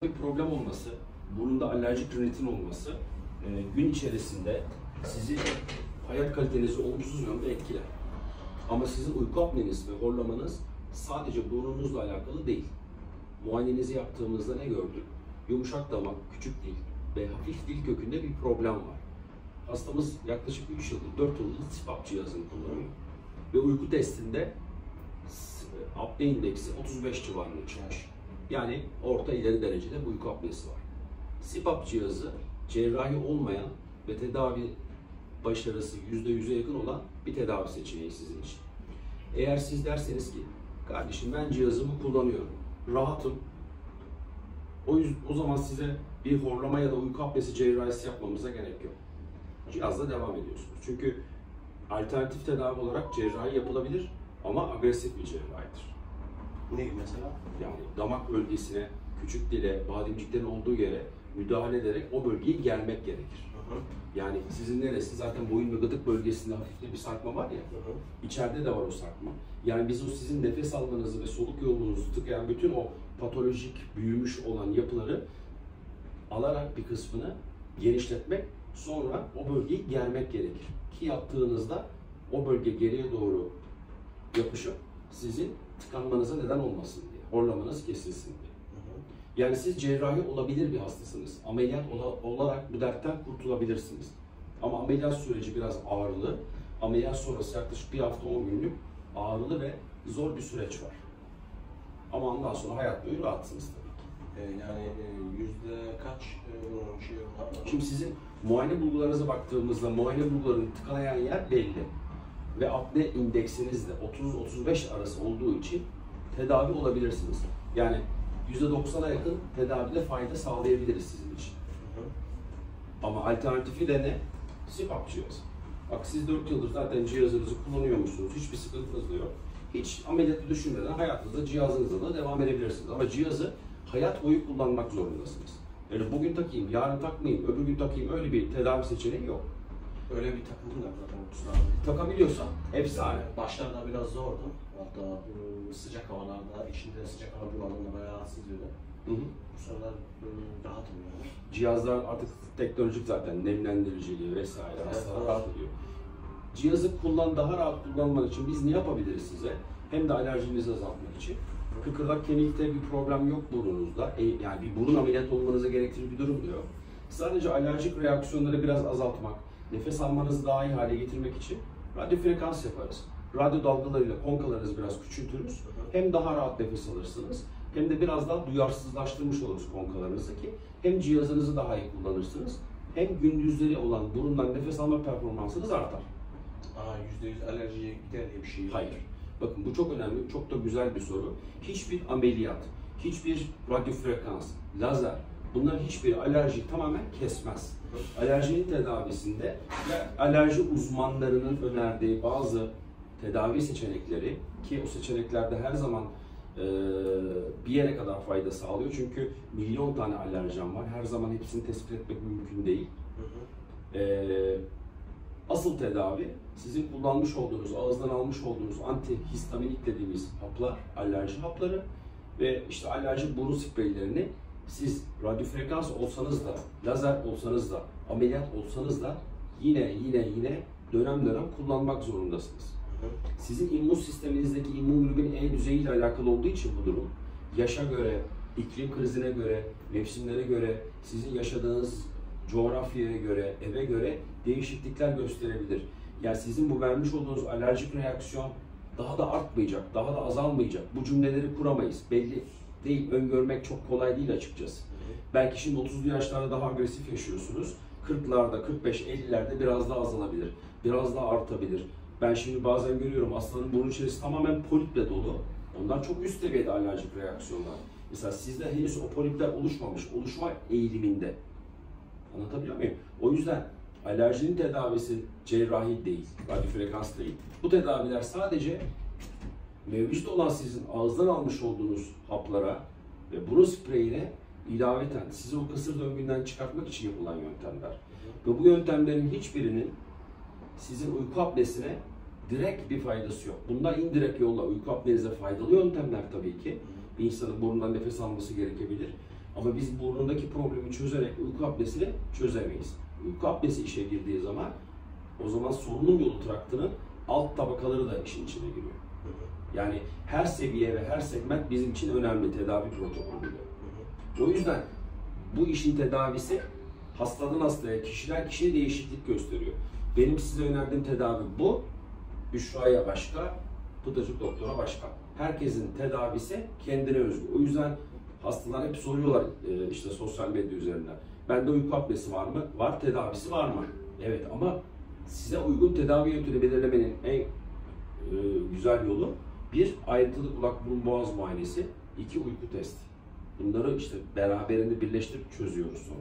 Bir problem olması, burunda alerjik rinitin olması gün içerisinde sizin hayat kalitenizi olumsuz yönde etkiler. Ama sizin uyku apneniz ve horlamanız sadece burnunuzla alakalı değil. Muayenenizi yaptığımızda ne gördük? Yumuşak damak, küçük dil ve hafif dil kökünde bir problem var. Hastamız yaklaşık 3 yıldır, 4 yıldır CPAP cihazını kullanıyor. Ve uyku testinde apne indeksi 35 civarında çıkmış. Yani orta ileri derecede bir uyku apnesi var. CPAP cihazı cerrahi olmayan ve tedavi başarısı %100'e yakın olan bir tedavi seçeneği sizin için. Eğer siz derseniz ki, kardeşim ben cihazımı kullanıyorum, rahatım, o zaman size bir horlama ya da uyku apnesi cerrahisi yapmamıza gerek yok. Cihazla devam ediyorsunuz. Çünkü alternatif tedavi olarak cerrahi yapılabilir ama agresif bir cerrahidir. Ne gibi mesela? Yani damak bölgesine, küçük dile, bademciklerin olduğu yere müdahale ederek o bölgeyi germek gerekir. Yani sizin neresi? Zaten boyun ve gıdık bölgesinde hafif bir sarkma var ya, içeride de var o sarkma. Yani biz o sizin nefes almanızı ve soluk yolunuzu tıkayan bütün o patolojik, büyümüş olan yapıları alarak bir kısmını genişletmek, sonra o bölgeyi germek gerekir. Ki yaptığınızda o bölge geriye doğru yapışıp sizin tıkanmanıza neden olmasın diye, horlamanız kesilsin diye. Yani siz cerrahi olabilir bir hastasınız. Ameliyat olarak bu dertten kurtulabilirsiniz. Ama ameliyat süreci biraz ağrılı. Ameliyat sonrası yaklaşık bir hafta 10 günlük ağrılı ve zor bir süreç var. Ama ondan sonra hayat boyu rahatsınız tabii ki. Yani yüzde kaç şey var? Şimdi sizin muayene bulgularınıza baktığımızda muayene bulgularını tıkanayan yer belli. Ve apne indeksiniz de 30-35 arası olduğu için tedavi olabilirsiniz. Yani %90'a yakın tedavide fayda sağlayabiliriz sizin için. Ama alternatifi de ne? CPAP cihazı. Bak siz 4 yıldır zaten cihazınızı kullanıyormuşsunuz, hiçbir sıkıntınız da yok. Hiç ameliyatı düşünmeden hayatınızda cihazınızla da devam edebilirsiniz. Ama cihazı hayat boyu kullanmak zorundasınız. Yani bugün takayım, yarın takmayayım, öbür gün takayım, öyle bir tedavi seçeneği yok. Öyle bir takıldım da zaten. Takabiliyorsan efsane. Başlarda biraz zordu. Hatta sıcak havalarda, içinde sıcak hava bulanında bayağı rahatsız ediyordu. Bu sıralar rahatım yani. Cihazlar artık teknolojik zaten, nemlendiriciliği vesaire hastalar rahat ediyor. Cihazı daha rahat kullanmak için biz ne yapabiliriz size? Hem de alerjinizi azaltmak için. Kıkırdak kemikte bir problem yok burnunuzda. Yani bir burun ameliyatı olmanıza gerektirir bir durum yok. Sadece alerjik reaksiyonları biraz azaltmak, nefes almanızı daha iyi hale getirmek için radyo frekans yaparız. Radyo dalgalarıyla konkalarınızı biraz küçültürüz. Hem daha rahat nefes alırsınız, hem de biraz daha duyarsızlaştırmış oluruz konkalarınızı ki hem cihazınızı daha iyi kullanırsınız, hem gündüzleri olan burundan nefes alma performansınız artar. %100 alerjiye gider diye bir şey yok. Hayır. Bakın bu çok önemli, çok da güzel bir soru. Hiçbir ameliyat, hiçbir radyo frekans, lazer, bunların hiçbir alerjiyi tamamen kesmez. Alerjinin tedavisinde ve alerji uzmanlarının önerdiği bazı tedavi seçenekleri, ki o seçeneklerde her zaman bir yere kadar fayda sağlıyor. Çünkü milyon tane alerjen var. Her zaman hepsini tespit etmek mümkün değil. Asıl tedavi sizin kullanmış olduğunuz, ağızdan almış olduğunuz antihistaminik dediğimiz haplar, alerji hapları ve işte alerji burun spreylerini siz radyofrekans olsanız da, lazer olsanız da, ameliyat olsanız da yine dönem dönem kullanmak zorundasınız. Sizin immün sisteminizdeki immünoglobulin E düzeyi ile alakalı olduğu için bu durum, yaşa göre, iklim krizine göre, mevsimlere göre, sizin yaşadığınız coğrafyaya göre, eve göre değişiklikler gösterebilir. Yani sizin bu vermiş olduğunuz alerjik reaksiyon daha da artmayacak, daha da azalmayacak. Bu cümleleri kuramayız. Belli değil, öngörmek çok kolay değil açıkçası. Belki şimdi 30'lu yaşlarda daha agresif yaşıyorsunuz. 40'larda, 45-50'lerde biraz daha azalabilir, biraz daha artabilir. Ben şimdi bazen görüyorum hastanın burun içerisi tamamen poliple dolu. Ondan çok üst seviyede alerjik reaksiyonlar. Mesela sizde henüz o polipler oluşmamış, oluşma eğiliminde. Anlatabiliyor muyum? O yüzden alerjinin tedavisi cerrahi değil, radyofrekans değil. Bu tedaviler sadece mevcut olan sizin ağızdan almış olduğunuz haplara ve burun spreyine ilaveten sizi o kısır döngünden çıkartmak için yapılan yöntemler. Ve bu yöntemlerin hiçbirinin sizin uyku apnesine direkt bir faydası yok. Bunlar indirekt yolla uyku apnenize faydalı yöntemler tabii ki. Bir insanın burnundan nefes alması gerekebilir. Ama biz burnundaki problemi çözerek uyku apnesini çözemeyiz. Uyku apnesi işe girdiği zaman o zaman solunum yolu traktının alt tabakaları da işin içine giriyor. Yani her seviye ve her segment bizim için önemli tedavi protokolü. O yüzden bu işin tedavisi hastadan hastaya, kişiden kişiye değişiklik gösteriyor. Benim size önerdiğim tedavi bu. Büşra'ya başka, Pıtırcık doktora başka. Herkesin tedavisi kendine özgü. O yüzden hastalar hep soruyorlar işte sosyal medya üzerinden. Bende uyku apnesi var mı? Var. Tedavisi var mı? Evet ama size uygun tedavi yöntemi belirlemenin en güzel yolu bir ayrıntılı kulak burun boğaz muayenesi, iki uyku testi. Bunları işte beraberinde birleştirip çözüyoruz sonra.